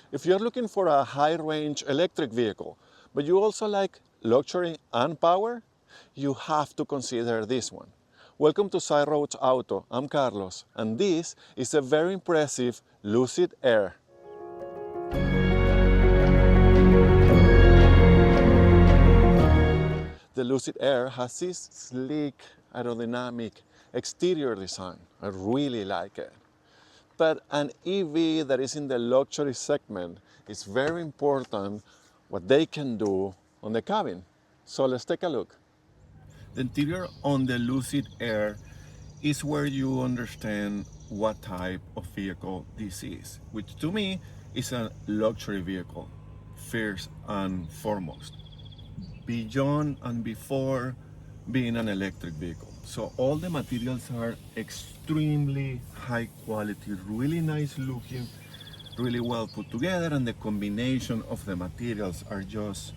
If you're looking for a high-range electric vehicle, but you also like luxury and power, you have to consider this one. Welcome to Side Roads Auto. I'm Carlos, and this is a very impressive Lucid Air. The Lucid Air has this sleek, aerodynamic exterior design. I really like it. But an EV that is in the luxury segment is very important what they can do on the cabin. So let's take a look. The interior on the Lucid Air is where you understand what type of vehicle this is, which to me is a luxury vehicle, first and foremost, beyond and before being an electric vehicle. So all the materials are extremely high quality, really nice looking, really well put together, and the combination of the materials are just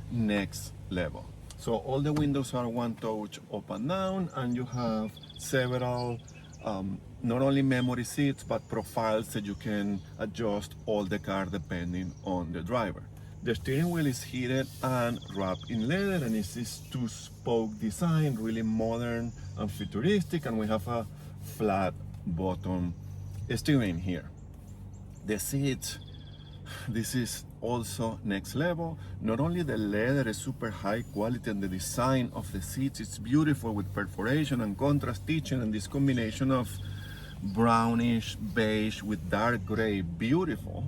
next level. So all the windows are one touch up and down, and you have several not only memory seats but profiles that you can adjust all the car depending on the driver. The steering wheel is heated and wrapped in leather, and it's this two-spoke design, really modern and futuristic, and we have a flat bottom steering here. The seats, this is also next level. Not only the leather is super high quality, and the design of the seats is beautiful with perforation and contrast stitching, and this combination of brownish beige with dark gray, beautiful.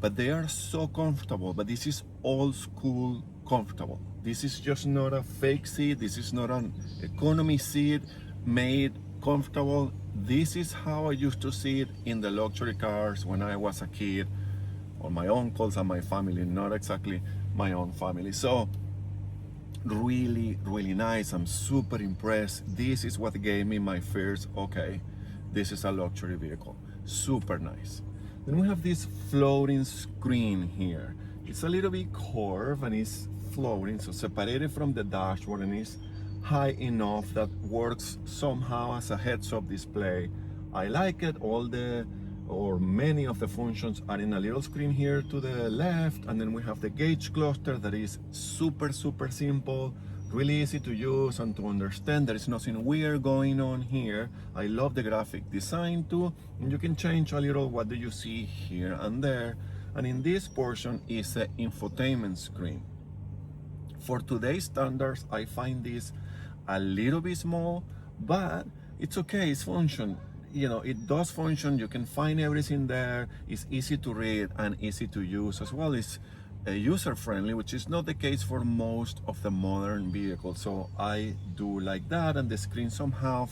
But they are so comfortable. But this is old school comfortable. This is just not a fake seat. This is not an economy seat made comfortable. This is how I used to sit in the luxury cars when I was a kid, or my uncles and my family, not exactly my own family. So really, really nice. I'm super impressed. This is what gave me my first, okay, this is a luxury vehicle. Super nice. Then we have this floating screen here. It's a little bit curved and it's floating, so separated from the dashboard, and it's high enough that works somehow as a heads-up display. I like it. All the, or many of the functions are in a little screen here to the left, and then we have the gauge cluster that is super simple, really easy to use and to understand. There is nothing weird going on here. I love the graphic design too, and you can change a little what do you see here and there. And in this portion is the infotainment screen. For today's standards, I find this a little bit small, but it's okay, it's function. You know, it does function. You can find everything there. It's easy to read and easy to use as well. It's user-friendly, which is not the case for most of the modern vehicles. So I do like that, and the screen somehow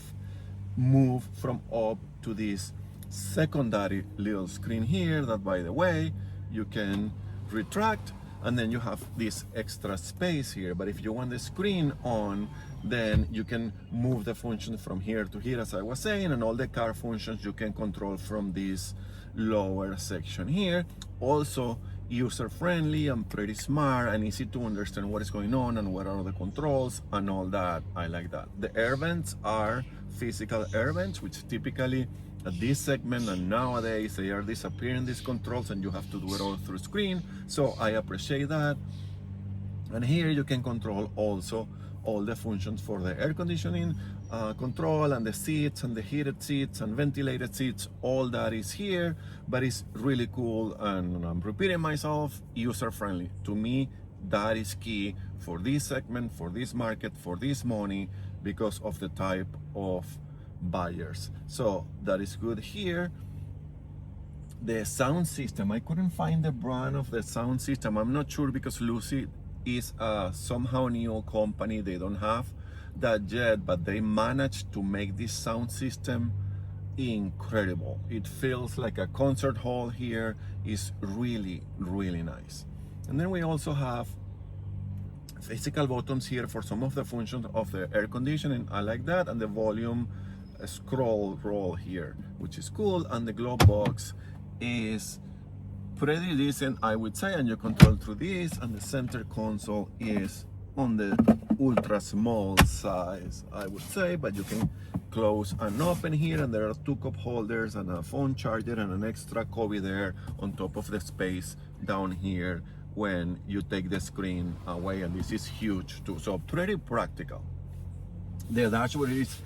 move from up to this secondary little screen here that, by the way, you can retract, and then you have this extra space here. But if you want the screen on, then you can move the function from here to here, as I was saying, and all the car functions you can control from this lower section here. Also user-friendly and pretty smart and easy to understand what is going on and what are the controls and all that. I like that. The air vents are physical air vents, which typically at this segment and nowadays they are disappearing, these controls, and you have to do it all through screen. So I appreciate that. And here you can control also all the functions for the air conditioning control, and the seats and the heated seats and ventilated seats. All that is here, but it's really cool, and I'm repeating myself, user-friendly. To me, that is key for this segment, for this market, for this money, because of the type of buyers. So that is good here. The sound system, I couldn't find the brand of the sound system. I'm not sure, because Lucid is a somehow new company. They don't have that yet, but they managed to make this sound system incredible. It feels like a concert hall here. Is really nice. And then we also have physical buttons here for some of the functions of the air conditioning. I like that. And the volume scroll roll here, which is cool. And the glove box is pretty decent, I would say, and you control through this. And the center console is on the ultra small size, I would say, but you can close and open here, and there are two cup holders and a phone charger and an extra cubby there on top of the space down here when you take the screen away, and this is huge too, so pretty practical. The dashboard is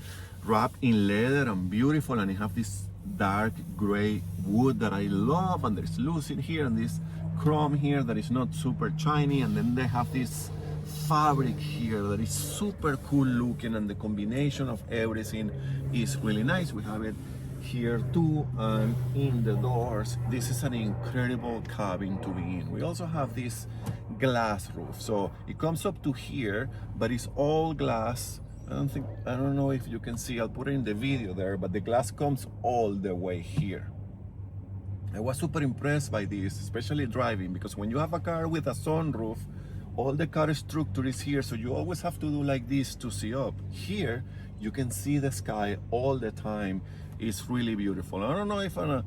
wrapped in leather and beautiful, and it have this dark gray wood that I love, and there's Lucid here and this chrome here that is not super shiny, and then they have this fabric here that is super cool looking, and the combination of everything is really nice. We have it here too, and in the doors, this is an incredible cabin to be in. We also have this glass roof, so it comes up to here, but it's all glass. I don't know if you can see, I'll put it in the video there, but the glass comes all the way here. I was super impressed by this, especially driving, because when you have a car with a sunroof, all the car structure is here, so you always have to do like this to see up. Here, you can see the sky all the time. It's really beautiful. I don't know if on a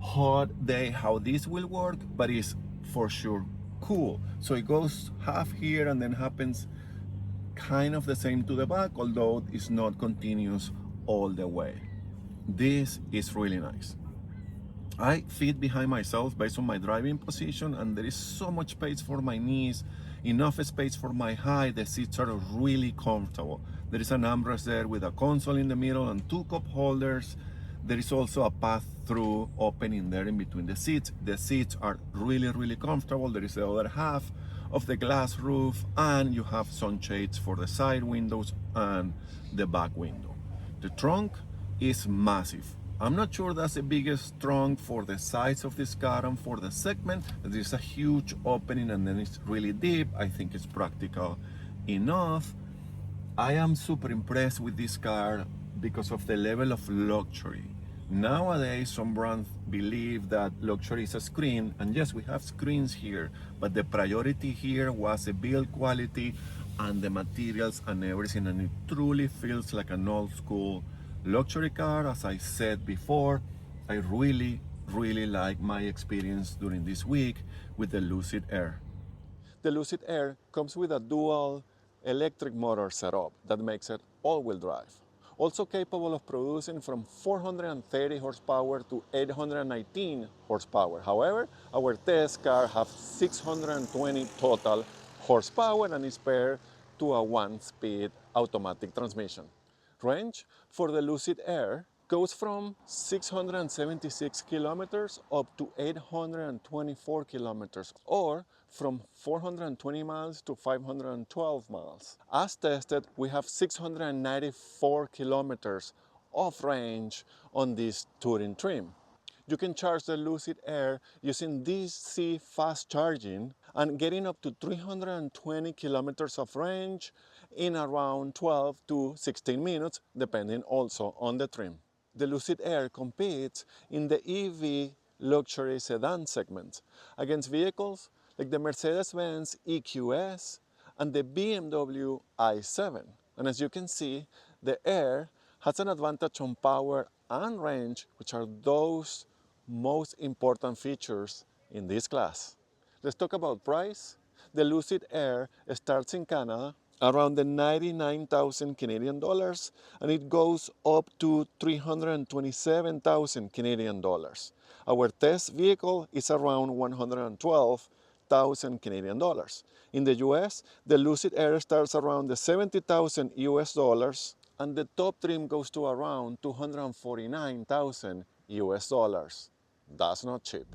hot day how this will work, but it's for sure cool. So it goes half here and then happens kind of the same to the back, although it's not continuous all the way. This is really nice. I fit behind myself based on my driving position, and there is so much space for my knees, enough space for my height. The seats are really comfortable. There is an armrest there with a console in the middle and two cup holders. There is also a pass-through opening there in between the seats. The seats are really, really comfortable. There is the other half of the glass roof, and you have sunshades for the side windows and the back window. The trunk is massive. I'm not sure that's the biggest trunk for the size of this car and for the segment. There's a huge opening and then it's really deep. I think it's practical enough. I am super impressed with this car because of the level of luxury. Nowadays, some brands believe that luxury is a screen, and yes, we have screens here, but the priority here was the build quality and the materials and everything, and it truly feels like an old school luxury car. As I said before, I really like my experience during this week with the Lucid Air. The Lucid Air comes with a dual electric motor setup that makes it all-wheel drive. Also capable of producing from 430 horsepower to 819 horsepower. However, our test car has 620 total horsepower and is paired to a one-speed automatic transmission. Range for the Lucid Air goes from 676 kilometers up to 824 kilometers, or from 420 miles to 512 miles. As tested, we have 694 kilometers of range on this touring trim. You can charge the Lucid Air using DC fast charging and getting up to 320 kilometers of range in around 12 to 16 minutes, depending also on the trim. The Lucid Air competes in the EV luxury sedan segment against vehicles like the Mercedes-Benz EQS and the BMW i7. And as you can see, the Air has an advantage on power and range, which are those most important features in this class. Let's talk about price. The Lucid Air starts in Canada around the 99,000 Canadian dollars, and it goes up to 327,000 Canadian dollars. Our test vehicle is around 112,000 Canadian dollars. In the US, the Lucid Air starts around the 70,000 US dollars, and the top trim goes to around 249,000 US dollars. That's not cheap.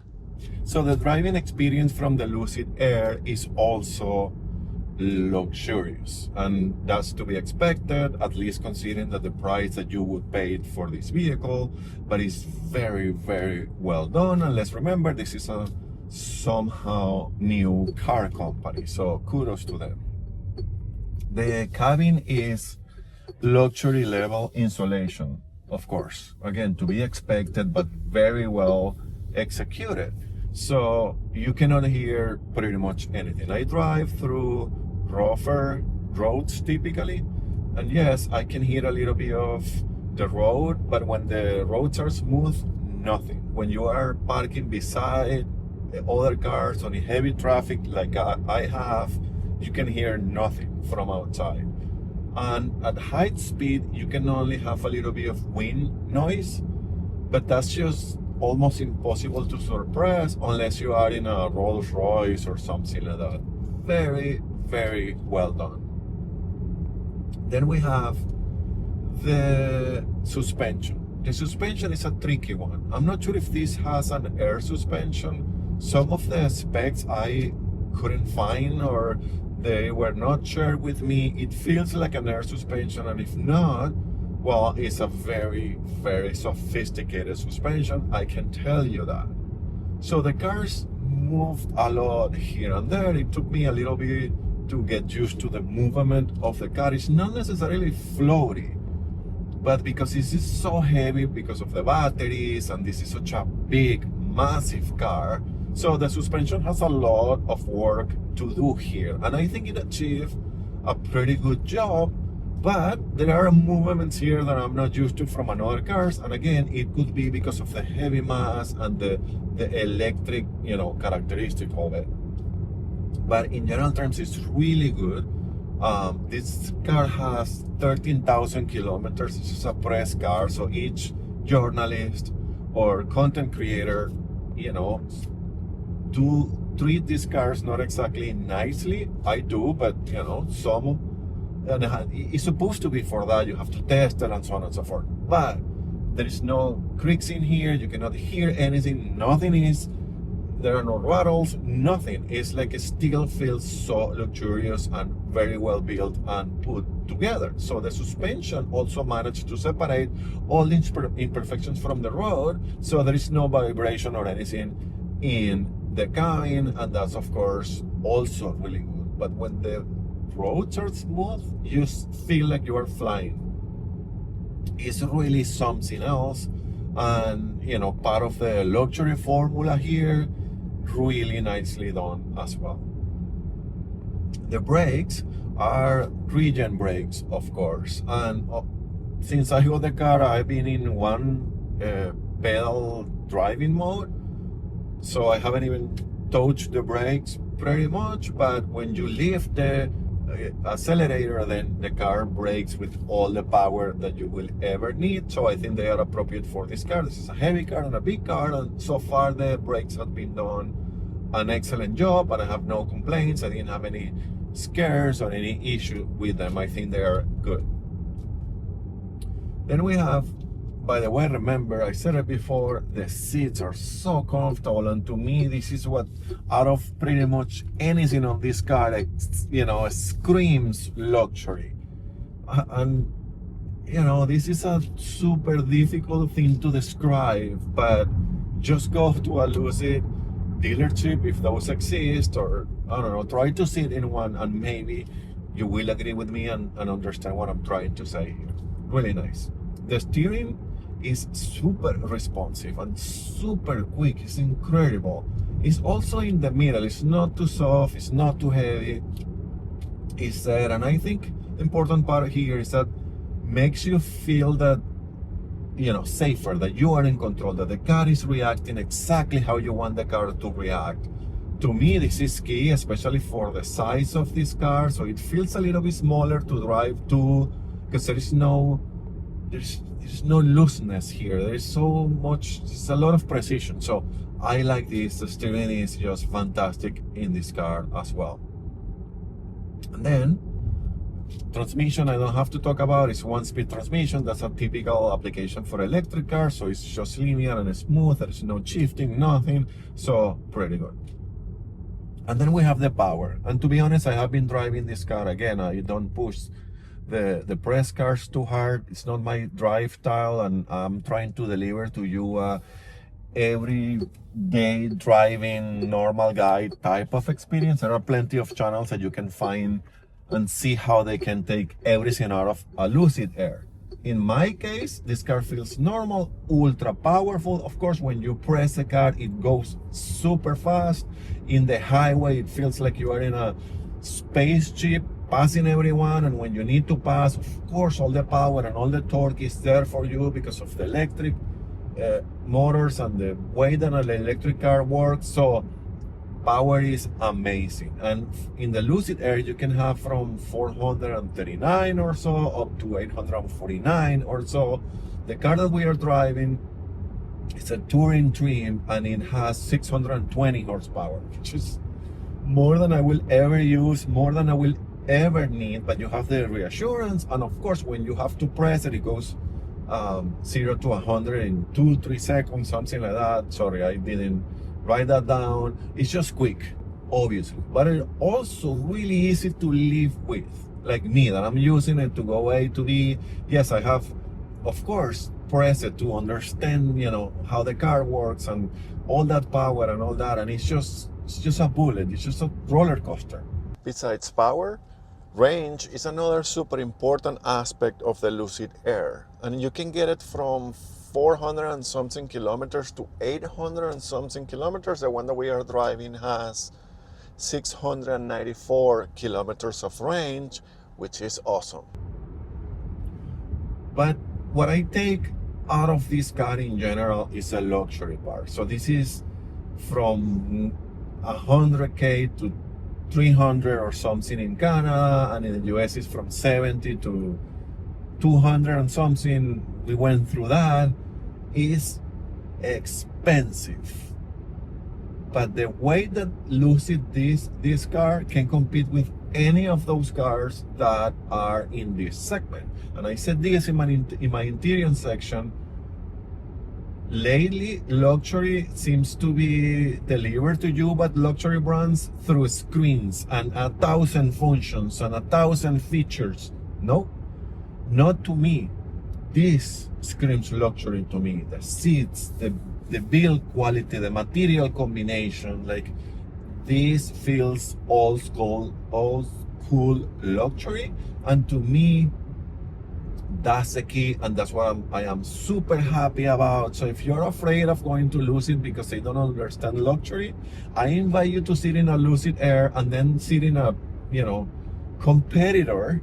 So the driving experience from the Lucid Air is also luxurious, and that's to be expected, at least considering that the price that you would pay for this vehicle, but it's very well done. And let's remember, this is a somehow new car company, so kudos to them. The cabin is luxury level insulation, of course, again to be expected, but very well executed, so you cannot hear pretty much anything. I drive through rougher roads typically, and yes, I can hear a little bit of the road, but when the roads are smooth, nothing. When you are parking beside other cars on heavy traffic like I have, you can hear nothing from outside. And at high speed, you can only have a little bit of wind noise, but that's just almost impossible to suppress unless you are in a Rolls Royce or something like that. Very, very well done. Then we have the suspension. The suspension is a tricky one. I'm not sure if this has an air suspension. Some of the specs I couldn't find, or they were not shared with me. It feels like an air suspension, and if not, well, it's a very, very sophisticated suspension, I can tell you that. So the cars moved a lot here and there. It took me a little bit to get used to the movement of the car. It's not necessarily floaty, but because this is so heavy because of the batteries, and this is such a big, massive car, so the suspension has a lot of work to do here. And I think it achieved a pretty good job, but there are movements here that I'm not used to from another cars. And again, it could be because of the heavy mass and the electric, characteristic of it. But in general terms, it's really good. This car has 13,000 kilometers. This is a press car, so each journalist or content creator, do treat these cars not exactly nicely. I do, but some, and it's supposed to be for that. You have to test it and so on and so forth. But there is no creaks in here. You cannot hear anything. Nothing is. There are no rattles, nothing. It's like it still feels so luxurious and very well built and put together. So the suspension also managed to separate all the imperfections from the road, so there is no vibration or anything in the cabin, and that's of course also really good. But when the roads are smooth, you feel like you are flying. It's really something else, and part of the luxury formula here. Really nicely done as well. The brakes are regen brakes, of course, and since I got the car, I've been in one pedal driving mode, so I haven't even touched the brakes pretty much. But when you lift the accelerator, then the car brakes with all the power that you will ever need. So I think they are appropriate for this car. This is a heavy car and a big car, and so far the brakes have been done an excellent job, but I have no complaints. I didn't have any scares or any issue with them. I think they are good. Then we have, by the way, remember I said it before, the seats are so comfortable, and to me this is what, out of pretty much anything on this car, screams luxury. And this is a super difficult thing to describe, but just go to a Lucid dealership if those exist, or I don't know, try to sit in one, and maybe you will agree with me and understand what I'm trying to say here. Really nice. The steering is super responsive and super quick. It's incredible. It's also in the middle. It's not too soft, it's not too heavy. It's there, and I think the important part here is that makes you feel that safer, that you are in control, that the car is reacting exactly how you want the car to react. To me, this is key, especially for the size of this car. So it feels a little bit smaller to drive to, because there's no looseness here. There's so much, it's a lot of precision. So I like this. The steering is just fantastic in this car as well. And then transmission, I don't have to talk about. It's one-speed transmission. That's a typical application for electric cars, so it's just linear and smooth. There's no shifting, nothing. So pretty good. And then we have the power. And to be honest, I have been driving this car. Again, I don't push the press cars too hard. It's not my drive style, and I'm trying to deliver to you everyday driving normal guy type of experience. There are plenty of channels that you can find and see how they can take everything out of a Lucid Air. In my case, this car feels normal, ultra powerful. Of course, when you press the car, it goes super fast. In the highway, it feels like you are in a spaceship passing everyone, and when you need to pass, of course, all the power and all the torque is there for you because of the electric motors and the way that an electric car works. So power is amazing. And in the Lucid Air, you can have from 439 or so up to 849 or so. The car that we are driving, it's a touring trim, and it has 620 horsepower, which is more than I will ever use, more than I will ever need. But you have the reassurance, and of course, when you have to press it, it goes 0 to 100 in 2-3 seconds, something like that. Sorry, I didn't write that down. It's just quick, obviously, but it's also really easy to live with. Like me, that I'm using it to go A to B. Yes, I have, of course, press it to understand, how the car works and all that power and all that. And it's just a bullet. It's just a roller coaster. Besides power, range is another super important aspect of the Lucid Air. And you can get it from 400 and something kilometers to 800 and something kilometers. The one that we are driving has 694 kilometers of range, which is awesome. But what I take out of this car in general is a luxury part. So this is from 100K to 300 or something in Canada, and in the US is from 70 to 200 and something. We went through that. Is expensive. But the way that Lucid this car can compete with any of those cars that are in this segment. And I said this in my interior section. Lately, luxury seems to be delivered to you, but luxury brands through screens and 1,000 functions and 1,000 features. No, not to me. This screams luxury to me. The seats, the build quality, the material combination, like this feels old school luxury. And to me, that's the key, and that's what I am super happy about. So if you're afraid of going to Lucid because they don't understand luxury, I invite you to sit in a Lucid Air and then sit in a competitor,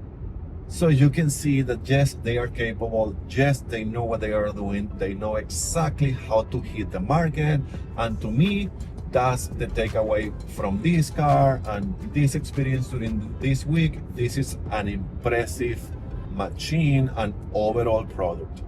so you can see that yes, they are capable, yes, they know what they are doing, they know exactly how to hit the market. And to me, that's the takeaway from this car and this experience during this week. This is an impressive machine and overall product.